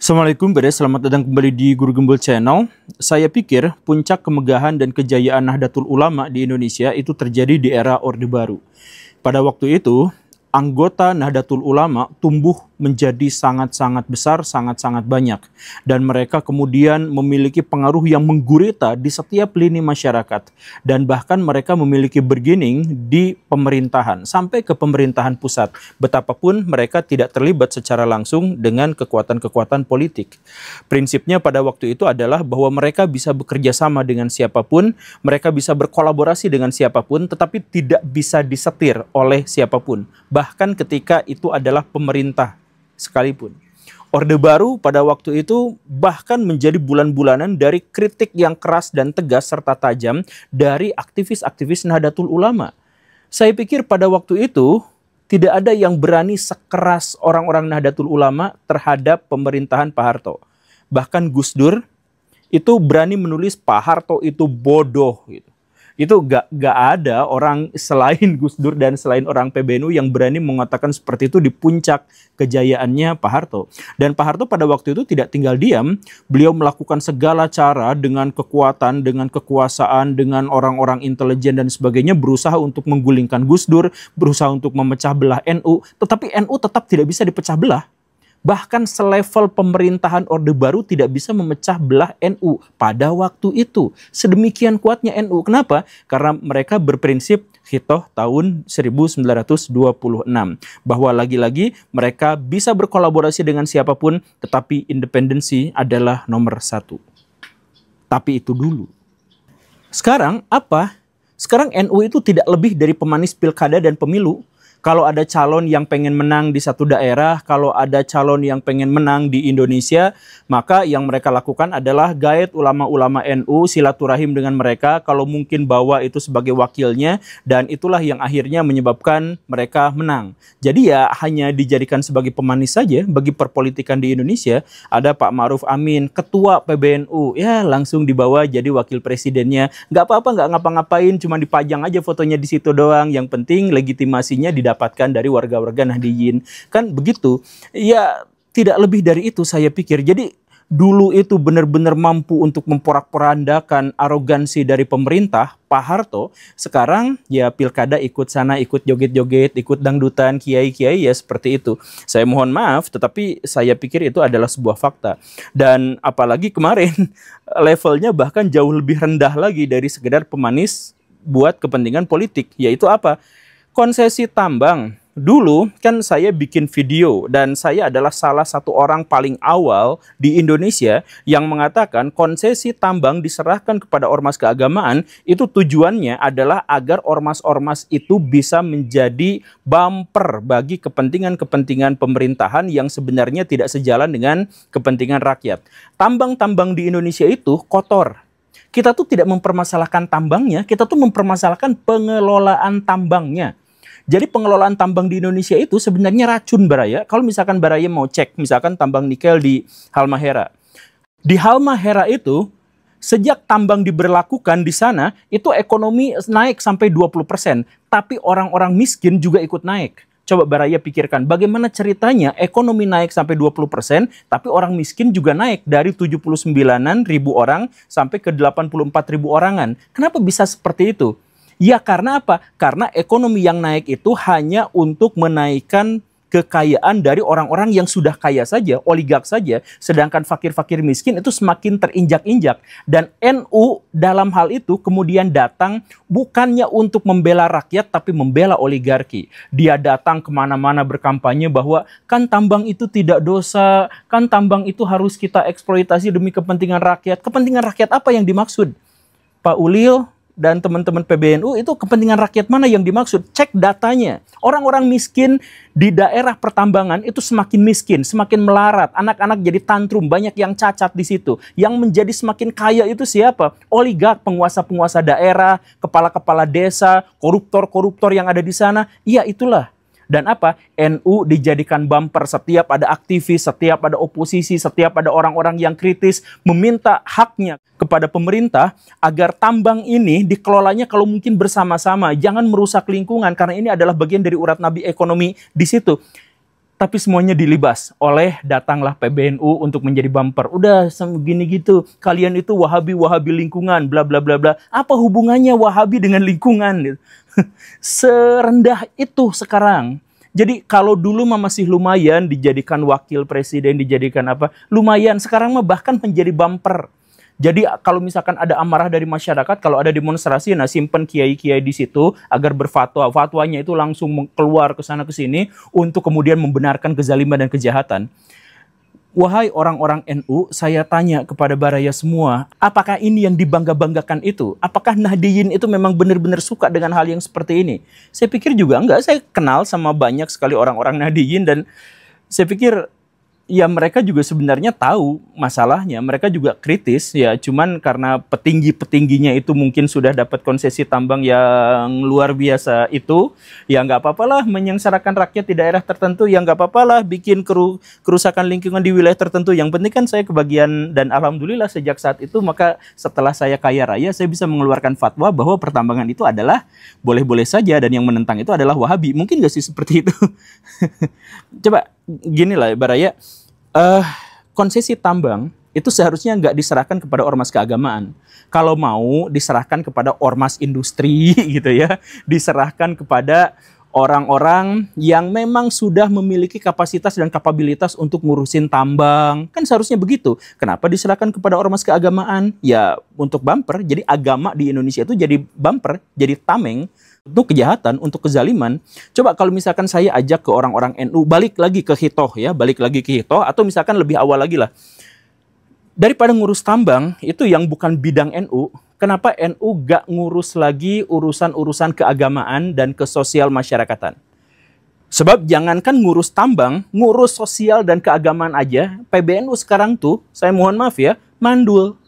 Assalamualaikum, selamat datang kembali di Guru Gembul Channel. Saya pikir puncak kemegahan dan kejayaan Nahdlatul Ulama di Indonesia itu terjadi di era Orde Baru. Pada waktu itu, anggota Nahdlatul Ulama tumbuh menjadi sangat-sangat besar, sangat-sangat banyak. Dan mereka kemudian memiliki pengaruh yang menggurita di setiap lini masyarakat. Dan bahkan mereka memiliki bergening di pemerintahan, sampai ke pemerintahan pusat. Betapapun mereka tidak terlibat secara langsung dengan kekuatan-kekuatan politik. Prinsipnya pada waktu itu adalah bahwa mereka bisa bekerja sama dengan siapapun, mereka bisa berkolaborasi dengan siapapun, tetapi tidak bisa disetir oleh siapapun. Bahkan ketika itu adalah pemerintah sekalipun. Orde Baru pada waktu itu bahkan menjadi bulan-bulanan dari kritik yang keras dan tegas serta tajam dari aktivis-aktivis Nahdlatul Ulama. Saya pikir pada waktu itu tidak ada yang berani sekeras orang-orang Nahdlatul Ulama terhadap pemerintahan Pak Harto. Bahkan Gus Dur itu berani menulis Pak Harto itu bodoh gitu. Itu gak ada orang selain Gus Dur dan selain orang PBNU yang berani mengatakan seperti itu di puncak kejayaannya Pak Harto. Dan Pak Harto pada waktu itu tidak tinggal diam, beliau melakukan segala cara dengan kekuatan, dengan kekuasaan, dengan orang-orang intelijen dan sebagainya, berusaha untuk menggulingkan Gus Dur, berusaha untuk memecah belah NU, tetapi NU tetap tidak bisa dipecah belah. Bahkan selevel pemerintahan Orde Baru tidak bisa memecah belah NU pada waktu itu. Sedemikian kuatnya NU. Kenapa? Karena mereka berprinsip Hitoh tahun 1926. Bahwa lagi-lagi mereka bisa berkolaborasi dengan siapapun, tetapi independensi adalah nomor satu. Tapi itu dulu. Sekarang apa? Sekarang NU itu tidak lebih dari pemanis pilkada dan pemilu. Kalau ada calon yang pengen menang di satu daerah, kalau ada calon yang pengen menang di Indonesia, maka yang mereka lakukan adalah gaet ulama-ulama NU, silaturahim dengan mereka, kalau mungkin bawa itu sebagai wakilnya, dan itulah yang akhirnya menyebabkan mereka menang. Jadi ya hanya dijadikan sebagai pemanis saja bagi perpolitikan di Indonesia. Ada Pak Ma'ruf Amin, ketua PBNU, ya langsung dibawa jadi wakil presidennya. Nggak apa-apa, nggak ngapa-ngapain, cuma dipajang aja fotonya di situ doang. Yang penting legitimasinya didapatkan dari warga-warga Nahdiyin. Kan begitu. Ya tidak lebih dari itu saya pikir. Jadi dulu itu benar-benar mampu untuk memporak-porandakan arogansi dari pemerintah Pak Harto. Sekarang ya pilkada ikut sana, ikut joget-joget, ikut dangdutan, kiai-kiai ya seperti itu. Saya mohon maaf, tetapi saya pikir itu adalah sebuah fakta. Dan apalagi kemarin levelnya bahkan jauh lebih rendah lagi dari sekedar pemanis buat kepentingan politik. Yaitu apa? Konsesi tambang. Dulu kan saya bikin video dan saya adalah salah satu orang paling awal di Indonesia yang mengatakan konsesi tambang diserahkan kepada ormas keagamaan itu tujuannya adalah agar ormas-ormas itu bisa menjadi bumper bagi kepentingan-kepentingan pemerintahan yang sebenarnya tidak sejalan dengan kepentingan rakyat. Tambang-tambang di Indonesia itu kotor. Kita tuh tidak mempermasalahkan tambangnya, kita tuh mempermasalahkan pengelolaan tambangnya. Jadi pengelolaan tambang di Indonesia itu sebenarnya racun Baraya. Kalau misalkan Baraya mau cek, misalkan tambang nikel di Halmahera. Di Halmahera itu, sejak tambang diberlakukan di sana, itu ekonomi naik sampai 20%. Tapi orang-orang miskin juga ikut naik. Coba Baraya pikirkan, bagaimana ceritanya ekonomi naik sampai 20%, tapi orang miskin juga naik dari 79.000 orang sampai ke 84.000 orangan. Kenapa bisa seperti itu? Ya karena apa? Karena ekonomi yang naik itu hanya untuk menaikkan kekayaan dari orang-orang yang sudah kaya saja, oligark saja, sedangkan fakir-fakir miskin itu semakin terinjak-injak. Dan NU dalam hal itu kemudian datang bukannya untuk membela rakyat, tapi membela oligarki. Dia datang kemana-mana berkampanye bahwa kan tambang itu tidak dosa, kan tambang itu harus kita eksploitasi demi kepentingan rakyat. Kepentingan rakyat apa yang dimaksud? Pak Ulil dan teman-teman PBNU itu kepentingan rakyat mana yang dimaksud? Cek datanya. Orang-orang miskin di daerah pertambangan itu semakin miskin, semakin melarat. Anak-anak jadi tantrum, banyak yang cacat di situ. Yang menjadi semakin kaya itu siapa? Oligark, penguasa-penguasa daerah, kepala-kepala desa, koruptor-koruptor yang ada di sana. Iya itulah. Dan apa? NU dijadikan bumper setiap ada aktivis, setiap ada oposisi, setiap ada orang-orang yang kritis meminta haknya kepada pemerintah agar tambang ini dikelolanya kalau mungkin bersama-sama, jangan merusak lingkungan karena ini adalah bagian dari urat nadi ekonomi di situ. tapi semuanya dilibas oleh datanglah PBNU untuk menjadi bumper. Udah gini gitu, kalian itu Wahabi lingkungan, bla bla bla bla. Apa hubungannya Wahabi dengan lingkungan? Serendah itu sekarang. Jadi kalau dulu mah masih lumayan dijadikan wakil presiden, dijadikan apa, lumayan. Sekarang mah bahkan menjadi bumper. Jadi kalau misalkan ada amarah dari masyarakat, kalau ada demonstrasi, nah simpen kiai-kiai di situ agar berfatwa. Fatwanya itu langsung keluar ke sana ke sini untuk kemudian membenarkan kezaliman dan kejahatan. Wahai orang-orang NU, saya tanya kepada Baraya semua, apakah ini yang dibangga-banggakan itu? Apakah Nahdliyin itu memang benar-benar suka dengan hal yang seperti ini? Saya pikir juga enggak. Saya kenal sama banyak sekali orang-orang Nahdliyin dan saya pikir ya mereka juga sebenarnya tahu masalahnya, mereka juga kritis ya, cuman karena petinggi-petingginya itu mungkin sudah dapat konsesi tambang yang luar biasa itu, ya nggak apa-apalah menyengsarakan rakyat di daerah tertentu, ya nggak apa-apalah bikin kerusakan lingkungan di wilayah tertentu, yang penting kan saya kebagian, dan alhamdulillah sejak saat itu maka setelah saya kaya raya saya bisa mengeluarkan fatwa bahwa pertambangan itu adalah boleh-boleh saja dan yang menentang itu adalah Wahabi. Mungkin nggak sih seperti itu? Coba gini lah Baraya, konsesi tambang itu seharusnya nggak diserahkan kepada ormas keagamaan. Kalau mau diserahkan kepada ormas industri gitu ya, diserahkan kepada orang-orang yang memang sudah memiliki kapasitas dan kapabilitas untuk ngurusin tambang. Kan seharusnya begitu. Kenapa diserahkan kepada ormas keagamaan? Ya untuk bumper. Jadi agama di Indonesia itu jadi bumper, jadi tameng untuk kejahatan, untuk kezaliman. Coba kalau misalkan saya ajak ke orang-orang NU, balik lagi ke Hitoh ya, balik lagi ke Hitoh, atau misalkan lebih awal lagi lah. Daripada ngurus tambang, itu yang bukan bidang NU, kenapa NU gak ngurus lagi urusan-urusan keagamaan dan kesosial masyarakatan? Sebab jangankan ngurus tambang, ngurus sosial dan keagamaan aja, PBNU sekarang tuh, saya mohon maaf ya, mandul.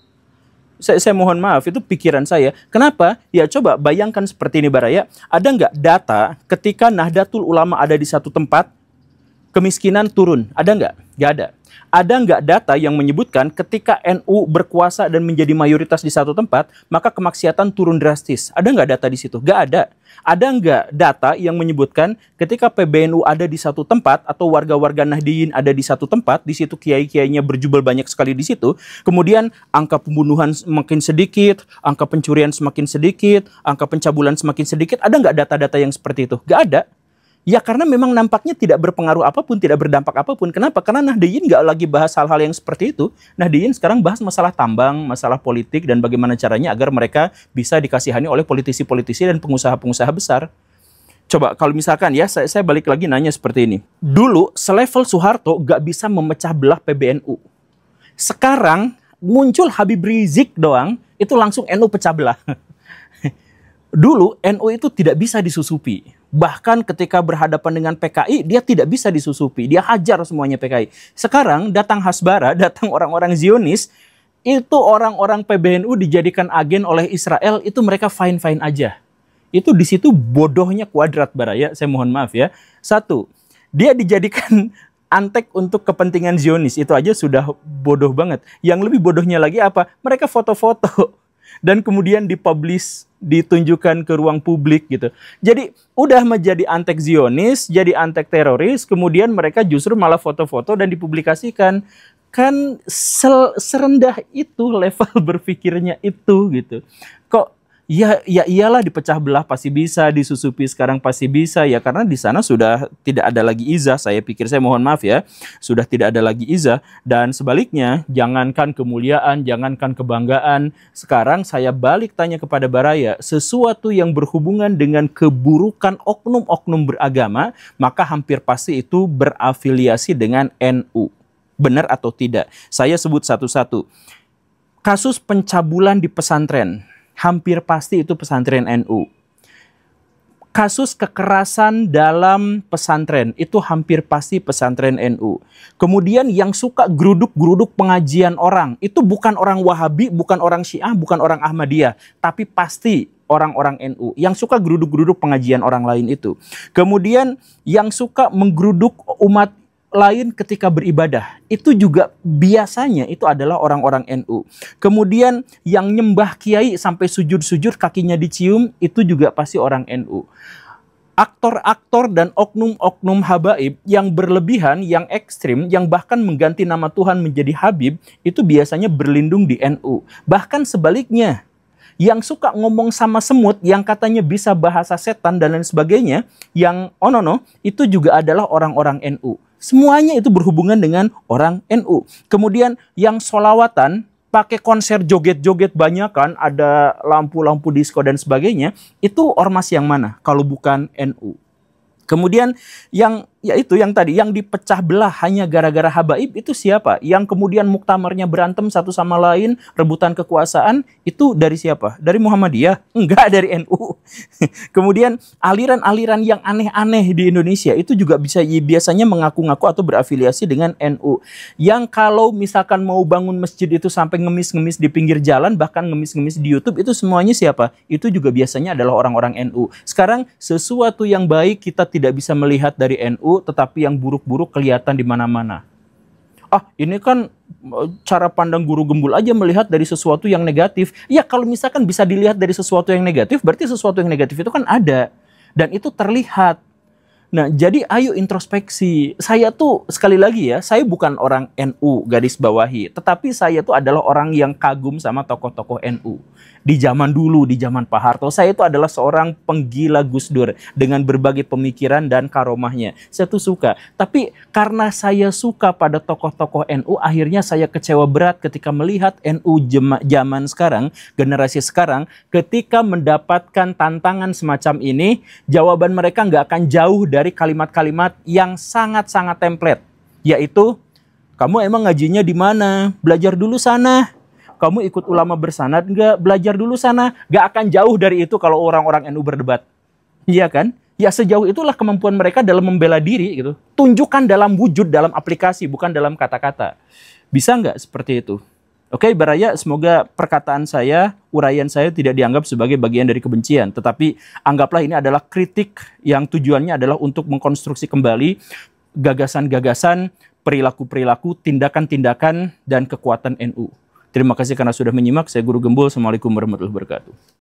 Saya mohon maaf, itu pikiran saya. Kenapa? Ya coba bayangkan seperti ini Baraya. Ada nggak data ketika Nahdlatul Ulama ada di satu tempat, kemiskinan turun? Ada nggak? Nggak ada. Ada nggak data yang menyebutkan ketika NU berkuasa dan menjadi mayoritas di satu tempat, maka kemaksiatan turun drastis? Ada nggak data di situ? Nggak ada. Ada nggak data yang menyebutkan ketika PBNU ada di satu tempat atau warga-warga Nahdliyin ada di satu tempat, di situ kiai-kiainya berjubel banyak sekali di situ, kemudian angka pembunuhan semakin sedikit, angka pencurian semakin sedikit, angka pencabulan semakin sedikit? Ada nggak data-data yang seperti itu? Nggak ada. Ya karena memang nampaknya tidak berpengaruh apapun, tidak berdampak apapun. Kenapa? Karena Nahdliyin nggak lagi bahas hal-hal yang seperti itu. Nahdliyin sekarang bahas masalah tambang, masalah politik, dan bagaimana caranya agar mereka bisa dikasihani oleh politisi-politisi dan pengusaha-pengusaha besar. Coba kalau misalkan ya, saya balik lagi nanya seperti ini. Dulu selevel Soeharto nggak bisa memecah belah PBNU. Sekarang muncul Habib Rizik doang, itu langsung NU pecah belah. Dulu NU itu tidak bisa disusupi. Bahkan ketika berhadapan dengan PKI, dia tidak bisa disusupi. Dia hajar semuanya PKI. Sekarang datang Hasbara, datang orang-orang Zionis, itu orang-orang PBNU dijadikan agen oleh Israel, itu mereka fine-fine aja. Itu di situ bodohnya kuadrat Baraya, saya mohon maaf ya. Satu, dia dijadikan antek untuk kepentingan Zionis, itu aja sudah bodoh banget. Yang lebih bodohnya lagi apa? Mereka foto-foto dan kemudian dipublish, ditunjukkan ke ruang publik gitu. Jadi udah menjadi antek Zionis, jadi antek teroris, kemudian mereka justru malah foto-foto dan dipublikasikan. Kan serendah itu level berpikirnya itu gitu. Kok ya iyalah dipecah belah pasti bisa, disusupi sekarang pasti bisa ya, karena di sana sudah tidak ada lagi izah. Saya pikir, saya mohon maaf ya, sudah tidak ada lagi izah. Dan sebaliknya, jangankan kemuliaan, jangankan kebanggaan, sekarang saya balik tanya kepada Baraya, sesuatu yang berhubungan dengan keburukan oknum-oknum beragama, maka hampir pasti itu berafiliasi dengan NU. Benar atau tidak? Saya sebut satu-satu. Kasus pencabulan di pesantren, hampir pasti itu pesantren NU. Kasus kekerasan dalam pesantren, itu hampir pasti pesantren NU. Kemudian yang suka geruduk-geruduk pengajian orang, itu bukan orang Wahabi, bukan orang Syiah, bukan orang Ahmadiyah, tapi pasti orang-orang NU. Yang suka geruduk-geruduk pengajian orang lain itu. Kemudian yang suka menggeruduk umat lain ketika beribadah, itu juga biasanya itu adalah orang-orang NU. Kemudian yang nyembah kiai sampai sujud-sujud kakinya dicium, itu juga pasti orang NU. aktor-aktor dan oknum-oknum habaib yang berlebihan, yang ekstrim, yang bahkan mengganti nama Tuhan menjadi Habib, itu biasanya berlindung di NU. Bahkan sebaliknya, yang suka ngomong sama semut, yang katanya bisa bahasa setan dan lain sebagainya, yang onono, itu juga adalah orang-orang NU. Semuanya itu berhubungan dengan orang NU. Kemudian yang solawatan, pakai konser joget-joget banyak kan, ada lampu-lampu disco dan sebagainya, itu ormas yang mana kalau bukan NU? Kemudian yang yaitu yang tadi yang dipecah belah hanya gara-gara habaib itu siapa? Yang kemudian muktamarnya berantem satu sama lain, rebutan kekuasaan, itu dari siapa? Dari Muhammadiyah? Enggak, dari NU. Kemudian aliran-aliran yang aneh-aneh di Indonesia itu juga biasanya mengaku-ngaku atau berafiliasi dengan NU. Yang kalau misalkan mau bangun masjid itu sampai ngemis-ngemis di pinggir jalan, bahkan ngemis-ngemis di YouTube, itu semuanya siapa? Itu juga biasanya adalah orang-orang NU. Sekarang sesuatu yang baik kita tidak bisa melihat dari NU, tetapi yang buruk-buruk kelihatan di mana-mana. Ah, ini kan cara pandang guru gembul aja melihat dari sesuatu yang negatif. Ya, kalau misalkan bisa dilihat dari sesuatu yang negatif, berarti sesuatu yang negatif itu kan ada. Dan itu terlihat. Nah, jadi ayo introspeksi. Saya tuh, sekali lagi ya, saya bukan orang NU, garis bawahi. Tetapi saya tuh adalah orang yang kagum sama tokoh-tokoh NU. Di zaman dulu, di zaman Pak Harto, saya itu adalah seorang penggila Gus Dur dengan berbagai pemikiran dan karomahnya. Saya tuh suka. Tapi karena saya suka pada tokoh-tokoh NU, akhirnya saya kecewa berat ketika melihat NU zaman sekarang, generasi sekarang, ketika mendapatkan tantangan semacam ini, jawaban mereka nggak akan jauh dari kalimat-kalimat yang sangat-sangat template. Yaitu, kamu emang ngajinya di mana? Belajar dulu sana. Kamu ikut ulama bersanad nggak? Belajar dulu sana. Nggak akan jauh dari itu kalau orang-orang NU berdebat. Iya kan? Ya sejauh itulah kemampuan mereka dalam membela diri gitu. Tunjukkan dalam wujud, dalam aplikasi, bukan dalam kata-kata. Bisa nggak seperti itu? Oke, Baraya, semoga perkataan saya, uraian saya tidak dianggap sebagai bagian dari kebencian. Tetapi anggaplah ini adalah kritik yang tujuannya adalah untuk mengkonstruksi kembali gagasan-gagasan, perilaku-perilaku, tindakan-tindakan, dan kekuatan NU. Terima kasih karena sudah menyimak. Saya Guru Gembul. Assalamualaikum warahmatullahi wabarakatuh.